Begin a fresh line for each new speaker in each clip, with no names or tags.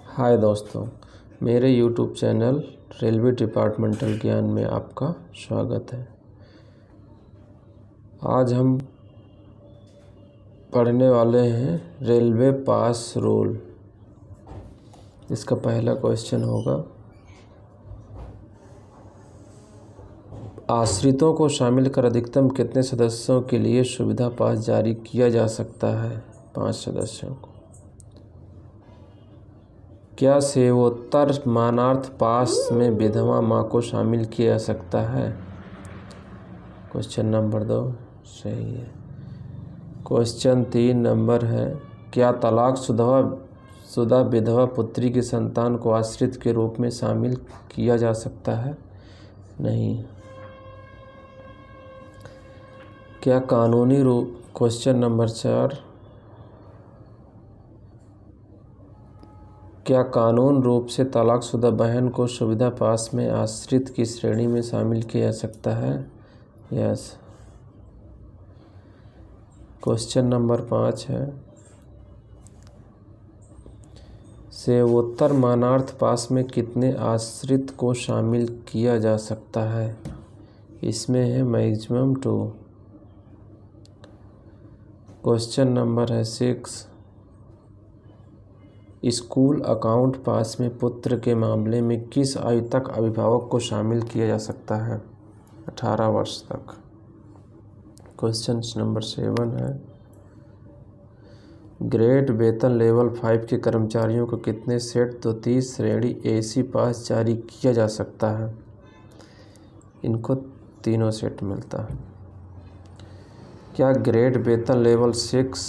हाय दोस्तों, मेरे YouTube channel railway departmental ज्ञान में आपका स्वागत है। आज हम पढ़ने वाले हैं रेलवे पास रूल। इसका पहला क्वेश्चन होगा, आश्रितों को शामिल कर अधिकतम कितने सदस्यों के लिए सुविधा पास जारी किया जा सकता है? 5 सदस्यों को। क्या सेवोत्तर मानार्थ पास में विधवा माँ को शामिल किया जा सकता है? क्वेश्चन नंबर 2 सही है। क्वेश्चन 3 नंबर है, क्या तलाकशुदा विधवा पुत्री की संतान को आश्रित के रूप में शामिल किया जा सकता है? नहीं। क्या कानूनी रूप क्वेश्चन नंबर 4, क्या कानून रूप से तलाकशुदा बहन को सुविधा पास में आश्रित की श्रेणी में शामिल किया जा सकता है? यस। क्वेश्चन नंबर 5 है, सेवोत्तर मानार्थ पास में कितने आश्रित को शामिल किया जा सकता है? इसमें है मैक्सिमम 2। क्वेश्चन नंबर है 6, स्कूल अकाउंट पास में पुत्र के मामले में किस आयु तक अभिभावक को शामिल किया जा सकता है? 18 वर्ष तक। क्वेश्चन नंबर 7 है, ग्रेड वेतन लेवल 5 के कर्मचारियों को कितने सेट द्वितीय श्रेणी एसी पास जारी किया जा सकता है? इनको 3 सेट मिलता है। क्या ग्रेड वेतन लेवल 6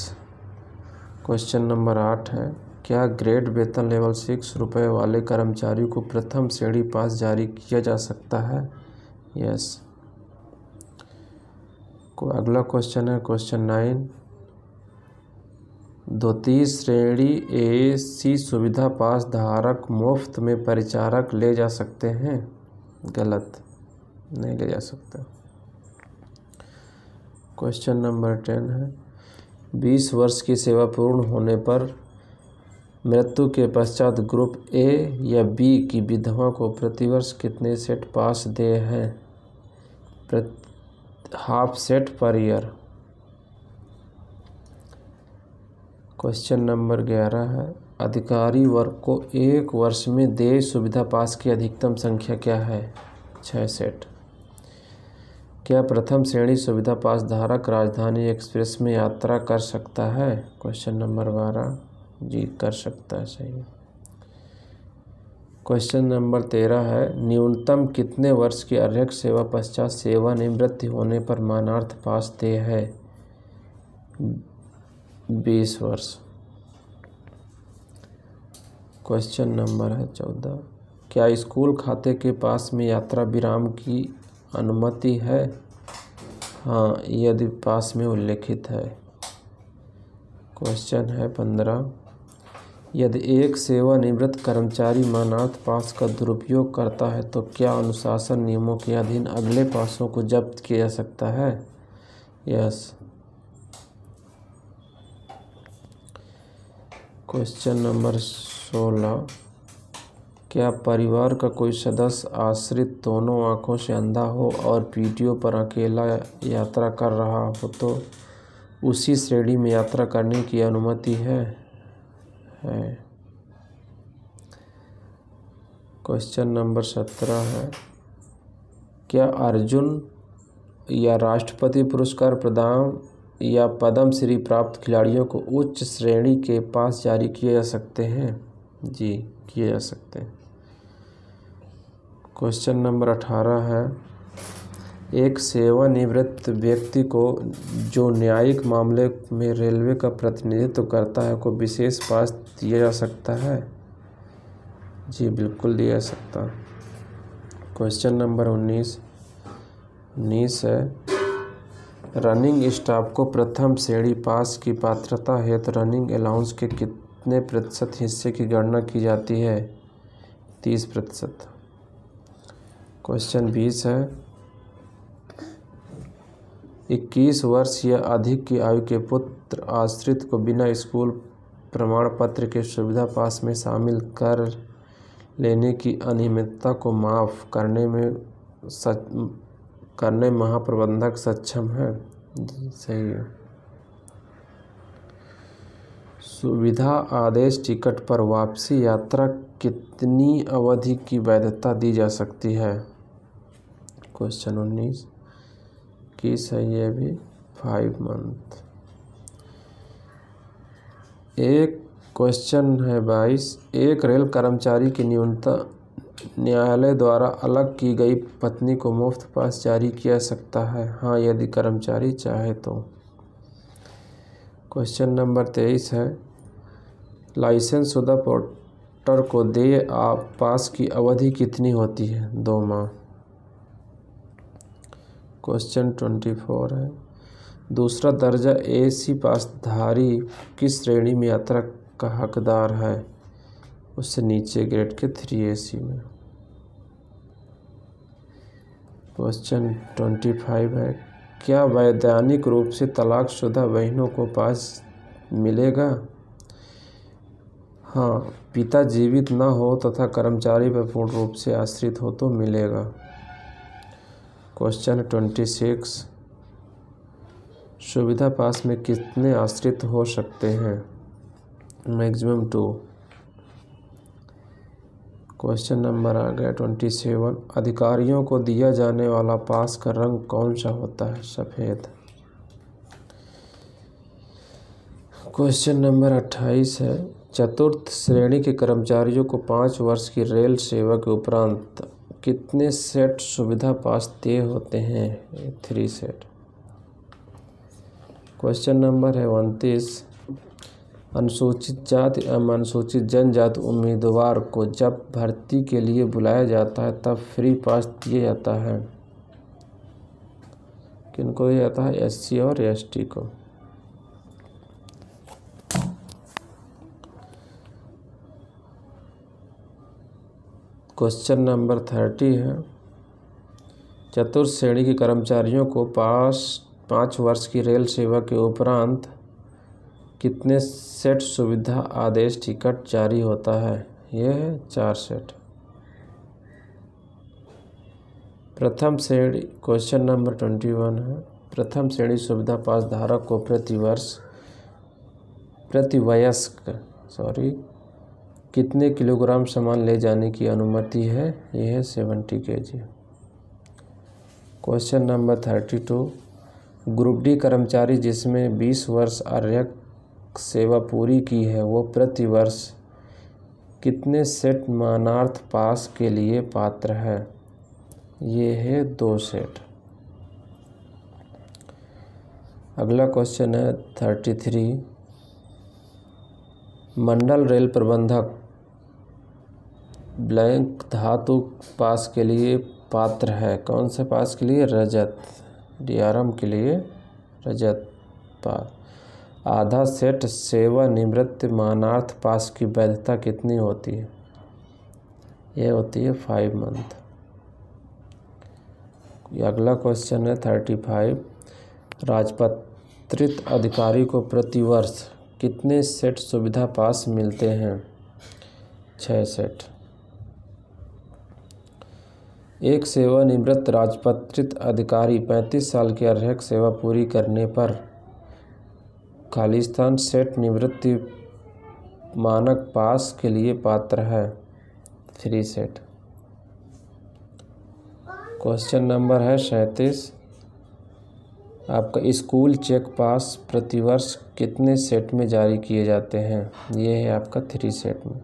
क्वेश्चन नंबर 8 है, क्या ग्रेड वेतन लेवल 6 रुपये वाले कर्मचारियों को प्रथम श्रेणी पास जारी किया जा सकता है? यस। अगला क्वेश्चन है क्वेश्चन 9, द्वितीय श्रेणी एसी सुविधा पास धारक मुफ्त में परिचारक ले जा सकते हैं? गलत, नहीं ले जा सकते। क्वेश्चन नंबर 10 है, 20 वर्ष की सेवा पूर्ण होने पर मृत्यु के पश्चात ग्रुप ए या बी की विधवा को प्रतिवर्ष कितने सेट पास देय हैं? Half set per year. Question number 11 है, अधिकारी वर्ग को 1 वर्ष में देय सुविधा पास की अधिकतम संख्या क्या है? 6 सेट। क्या प्रथम श्रेणी सुविधा पास धारक राजधानी एक्सप्रेस में यात्रा कर सकता है? क्वेश्चन नंबर 12 जी कर सकता है, सही है। क्वेश्चन नंबर 13 है, न्यूनतम कितने वर्ष की अर्हक सेवा पश्चात सेवानिवृत्ति होने पर मानार्थ पास देय है? 20 वर्ष। क्वेश्चन नंबर है 14, क्या स्कूल खाते के पास में यात्रा विराम की अनुमति है? हाँ, यदि पास में उल्लेखित है। क्वेश्चन है 15, यदि एक सेवानिवृत्त कर्मचारी मानार्थ पास का दुरुपयोग करता है तो क्या अनुशासन नियमों के अधीन अगले पासों को जब्त किया जा सकता है? यस। क्वेश्चन नंबर 16, क्या परिवार का कोई सदस्य आश्रित दोनों आँखों से अंधा हो और पीटीओ पर अकेला यात्रा कर रहा हो तो उसी श्रेणी में यात्रा करने की अनुमति है? क्वेश्चन नंबर 17 है, क्या अर्जुन या राष्ट्रपति पुरस्कार प्रदान या पद्म श्री प्राप्त खिलाड़ियों को उच्च श्रेणी के पास जारी किए जा सकते हैं? जी, किए जा सकते हैं। क्वेश्चन नंबर 18 है, एक सेवानिवृत्त व्यक्ति को जो न्यायिक मामले में रेलवे का प्रतिनिधित्व करता है को विशेष पास दिया जा सकता है? जी बिल्कुल दिया जा सकता। क्वेश्चन नंबर 19 है, रनिंग स्टाफ को प्रथम श्रेणी पास की पात्रता हेतु रनिंग अलाउंस के कितने प्रतिशत हिस्से की गणना की जाती है? 30%। क्वेश्चन 20 है, 21 वर्ष या अधिक की आयु के पुत्र आश्रित को बिना स्कूल प्रमाण पत्र की सुविधा पास में शामिल कर लेने की अनियमितता को माफ़ करने महाप्रबंधक सक्षम है। सही है। सुविधा आदेश टिकट पर वापसी यात्रा कितनी अवधि की वैधता दी जा सकती है? क्वेश्चन 19 की सही है भी 5 मंथ। एक क्वेश्चन है 22, एक रेल कर्मचारी की न्यूनतम न्यायालय द्वारा अलग की गई पत्नी को मुफ्त पास जारी किया सकता है? हाँ, यदि कर्मचारी चाहे तो। क्वेश्चन नंबर 23 है, लाइसेंस शुदा पोर्टर को देय पास की अवधि कितनी होती है? 2 माह। क्वेश्चन 24 है, दूसरा दर्जा AC पासधारी किस श्रेणी में यात्रा का हकदार है? उससे नीचे ग्रेड के 3AC में। क्वेश्चन 25 है, क्या वैधानिक रूप से तलाकशुदा बहनों को पास मिलेगा? हाँ, पिता जीवित न हो तथा कर्मचारी पर पूर्ण रूप से आश्रित हो तो मिलेगा। क्वेश्चन 26, सुविधा पास में कितने आश्रित हो सकते हैं? मैक्सिमम 2। क्वेश्चन नंबर आ गया 27, अधिकारियों को दिया जाने वाला पास का रंग कौन सा होता है? सफ़ेद। क्वेश्चन नंबर 28 है, चतुर्थ श्रेणी के कर्मचारियों को 5 वर्ष की रेल सेवा के उपरांत कितने सेट सुविधा पास देय होते हैं? 3 सेट। क्वेश्चन नंबर है 29, अनुसूचित जाति एवं अनुसूचित जनजाति उम्मीदवार को जब भर्ती के लिए बुलाया जाता है तब फ्री पास दिया जाता है? किनको दिया जाता है? SC और ST को। क्वेश्चन नंबर 30 है, चतुर्थ श्रेणी के कर्मचारियों को 5 वर्ष की रेल सेवा के उपरांत कितने सेट सुविधा आदेश टिकट जारी होता है? यह है 4 सेट। प्रथम श्रेणी, क्वेश्चन नंबर 21 है, प्रथम श्रेणी सुविधा पास धारक को प्रतिवयस्क कितने किलोग्राम सामान ले जाने की अनुमति है? यह है 70 kg। Question number 32, group D कर्मचारी जिसमें 20 वर्ष आरक्षक सेवा पूरी की है वो प्रति वर्ष कितने सेट मानार्थ पास के लिए पात्र है? ये है 2 सेट। अगला क्वेश्चन है 33, मंडल रेल प्रबंधक ब्लैंक धातु पास के लिए पात्र है? कौन से पास के लिए? रजत। DRM के लिए रजत पास। आधा सेट सेवानिवृत्त मानार्थ पास की वैधता कितनी होती है? यह होती है 5 मंथ। अगला क्वेश्चन है 35, राजपत्रित अधिकारी को प्रतिवर्ष कितने सेट सुविधा पास मिलते हैं? 6 सेट। एक सेवानिवृत्त राजपत्रित अधिकारी 35 साल की आरक्षक सेवा पूरी करने पर खालिस्तान सेट निवृत्ति मानक पास के लिए पात्र है? 3 सेट। क्वेश्चन नंबर है 37, आपका स्कूल चेक पास प्रतिवर्ष कितने सेट में जारी किए जाते हैं? ये है आपका 3 सेट में।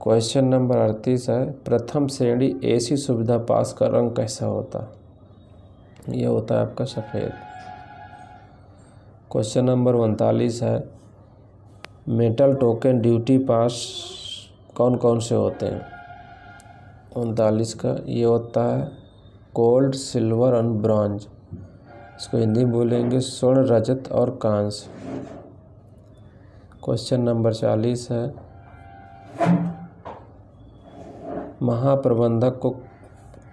क्वेश्चन नंबर 38 है, प्रथम श्रेणी AC सुविधा पास का रंग कैसा होता? ये होता है आपका सफ़ेद। क्वेश्चन नंबर 39 है, मेटल टोकन ड्यूटी पास कौन कौन से होते हैं? 39 का ये होता है गोल्ड, सिल्वर और ब्रॉन्ज। इसको हिंदी में बोलेंगे स्वर्ण, रजत और कांस्य। क्वेश्चन नंबर 40 है, महाप्रबंधक को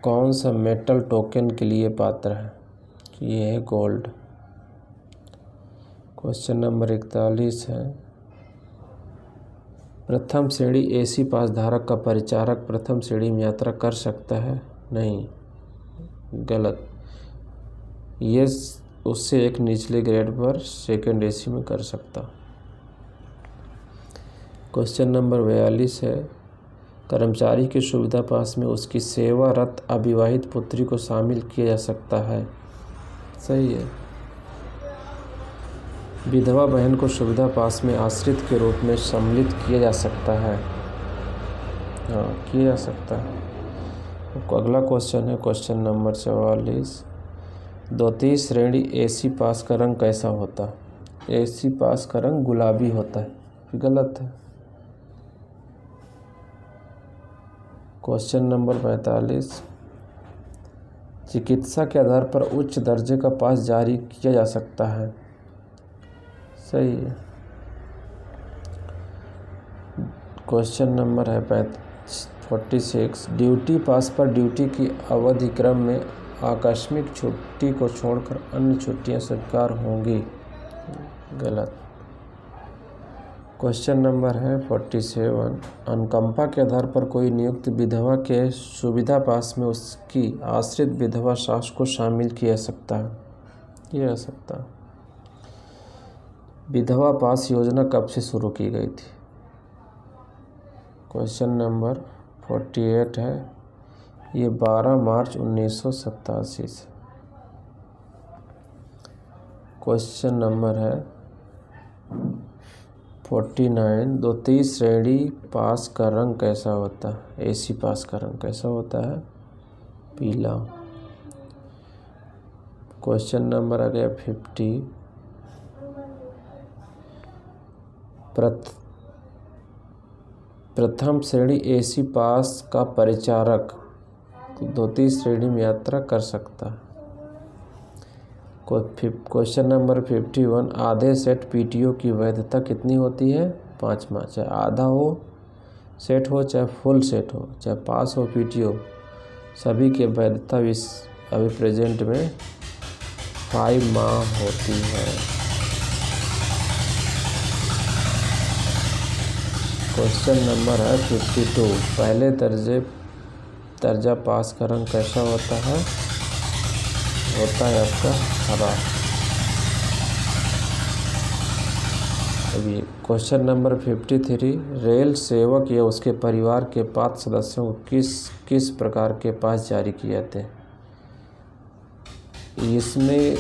कौन सा मेटल टोकन के लिए पात्र है? ये है गोल्ड। क्वेश्चन नंबर 41 है, प्रथम श्रेणी एसी पास धारक का परिचारक प्रथम श्रेणी में यात्रा कर सकता है? नहीं, गलत। ये उससे एक निचले ग्रेड पर सेकंड एसी में कर सकता। क्वेश्चन नंबर 42 है, कर्मचारी की सुविधा पास में उसकी सेवारत अविवाहित पुत्री को शामिल किया जा सकता है? सही है। विधवा बहन को सुविधा पास में आश्रित के रूप में सम्मिलित किया जा सकता है? हाँ, किया जा सकता है। अगला क्वेश्चन है क्वेश्चन नंबर 44, द्वितीय श्रेणी एसी पास का रंग कैसा होता है? एसी पास का रंग गुलाबी होता है। गलत है। क्वेश्चन नंबर 45, चिकित्सा के आधार पर उच्च दर्जे का पास जारी किया जा सकता है? सही है। क्वेश्चन नंबर है 46, ड्यूटी पास पर ड्यूटी की अवधि क्रम में आकस्मिक छुट्टी को छोड़कर अन्य छुट्टियां स्वीकार होंगी? गलत। क्वेश्चन नंबर है 47, अनुकंपा के आधार पर कोई नियुक्त विधवा के सुविधा पास में उसकी आश्रित विधवा सास को शामिल किया जा सकता है? किया जा सकता है। विधवा पास योजना कब से शुरू की गई थी? क्वेश्चन नंबर 48 है, ये 12 मार्च 1987 से। क्वेश्चन नंबर है 49, द्वितीय श्रेणी पास का रंग कैसा होता है? एसी पास का रंग कैसा होता है? पीला। क्वेश्चन नंबर आ गया 50, प्रथम श्रेणी एसी पास का परिचारक द्वितीय श्रेणी में यात्रा कर सकता है? क्वेश्चन नंबर 51, आधे सेट पीटीओ की वैधता कितनी होती है? 5 माह। चाहे आधा हो सेट हो, चाहे फुल सेट हो, चाहे पास हो पीटीओ, सभी की वैधता अभी प्रेजेंट में 5 माह होती है। क्वेश्चन नंबर है 52, पहले दर्जा पास का रंग कैसा होता है? होता है आपका हरा। अभी क्वेश्चन नंबर 53, रेल सेवक या उसके परिवार के 5 सदस्यों को किस प्रकार के पास जारी किए जाते हैं? इसमें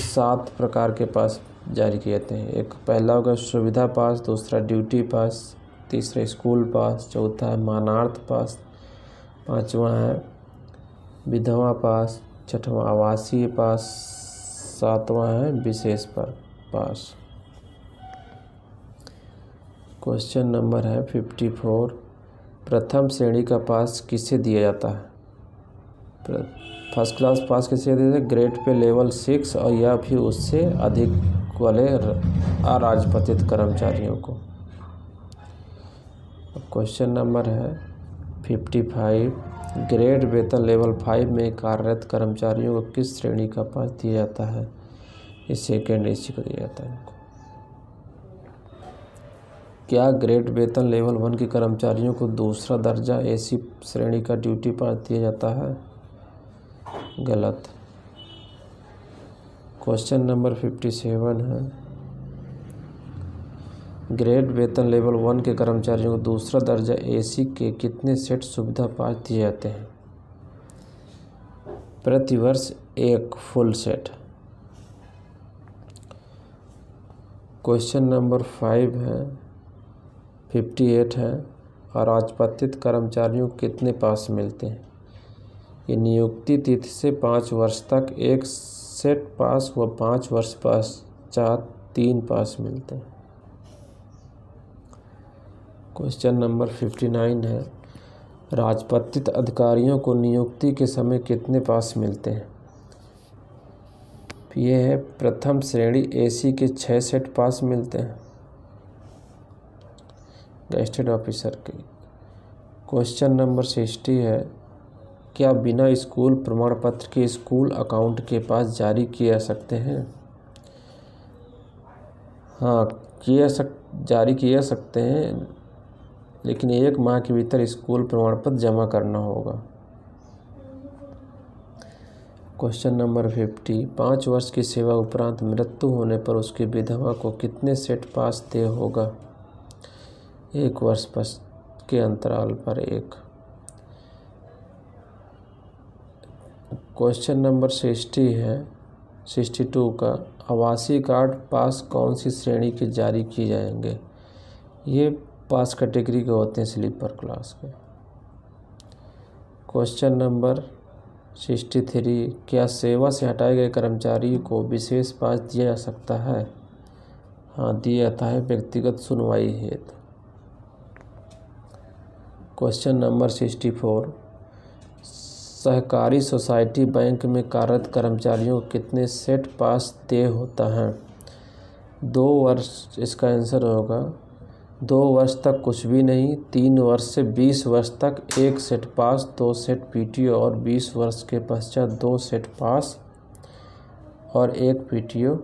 7 प्रकार के पास जारी किए जाते हैं। एक पहला होगा सुविधा पास, दूसरा ड्यूटी पास, तीसरा स्कूल पास, चौथा है मानार्थ पास, 5वां है विधवा पास, 6वां आवासीय पास, 7वां है विशेष पास। क्वेश्चन नंबर है 54, प्रथम श्रेणी का पास किसे दिया जाता है? फर्स्ट क्लास पास किसे देते हैं? ग्रेड पे लेवल 6 और या फिर उससे अधिक वाले अराजपत्रित कर्मचारियों को। क्वेश्चन नंबर है 55, ग्रेड वेतन लेवल 5 में कार्यरत कर्मचारियों को किस श्रेणी का पास दिया जाता है? ये सेकेंड एसी को दिया जाता है इनको। क्या ग्रेड वेतन लेवल 1 के कर्मचारियों को दूसरा दर्जा एसी श्रेणी का ड्यूटी पास दिया जाता है? गलत। क्वेश्चन नंबर 57 है, ग्रेड वेतन लेवल 1 के कर्मचारियों को दूसरा दर्जा एसी के कितने सेट सुविधा पास दिए जाते हैं? प्रतिवर्ष 1 फुल सेट। क्वेश्चन नंबर 5 है 58 है, अराजपत्रित कर्मचारियों को कितने पास मिलते हैं? ये नियुक्ति तिथि से 5 वर्ष तक 1 सेट पास व 5 वर्ष पश्चात 3 पास मिलते हैं। क्वेश्चन नंबर 59 है, राजपत्रित अधिकारियों को नियुक्ति के समय कितने पास मिलते हैं? ये है प्रथम श्रेणी एसी के 6 सेट पास मिलते हैं गैजेटेड ऑफिसर के। क्वेश्चन नंबर 60 है, क्या बिना स्कूल प्रमाण पत्र के स्कूल अकाउंट के पास जारी किए जा सकते हैं? हाँ, जारी किए सकते हैं, लेकिन 1 माह के भीतर स्कूल प्रमाण पत्र जमा करना होगा। क्वेश्चन नंबर 50, 5 वर्ष की सेवा उपरांत मृत्यु होने पर उसकी विधवा को कितने सेट पास देय होगा? 1 वर्ष के अंतराल पर 1। क्वेश्चन नंबर 62 का, आवासीय कार्ड पास कौन सी श्रेणी के जारी किए जाएंगे? ये पास कैटेगरी के होते हैं, स्लीपर क्लास के। क्वेश्चन नंबर 63, क्या सेवा से हटाए गए कर्मचारी को विशेष पास दिया जा सकता है? हाँ, दिया जाता है, व्यक्तिगत सुनवाई हेतु। क्वेश्चन नंबर 64, सहकारी सोसाइटी बैंक में कार्यरत कर्मचारियों को कितने सेट पास देय होता है? 2 वर्ष इसका आंसर होगा। 2 वर्ष तक कुछ भी नहीं, 3 वर्ष से 20 वर्ष तक 1 सेट पास, 2 सेट पीटीओ और 20 वर्ष के पश्चात 2 सेट पास और 1 पीटीओ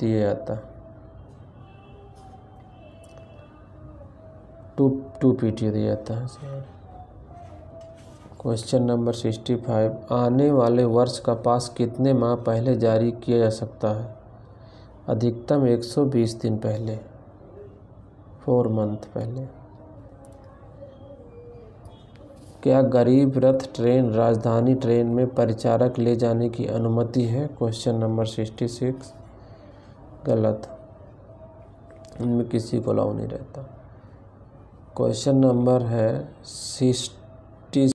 दिया जाता है। 2 पीटीओ दिया जाता है। क्वेश्चन नंबर 65, आने वाले वर्ष का पास कितने माह पहले जारी किया जा सकता है? अधिकतम 120 दिन पहले, 4 मंथ पहले। क्या गरीब रथ ट्रेन राजधानी ट्रेन में परिचारक ले जाने की अनुमति है? क्वेश्चन नंबर 66 गलत, इनमें किसी को अलाउ नहीं रहता। क्वेश्चन नंबर है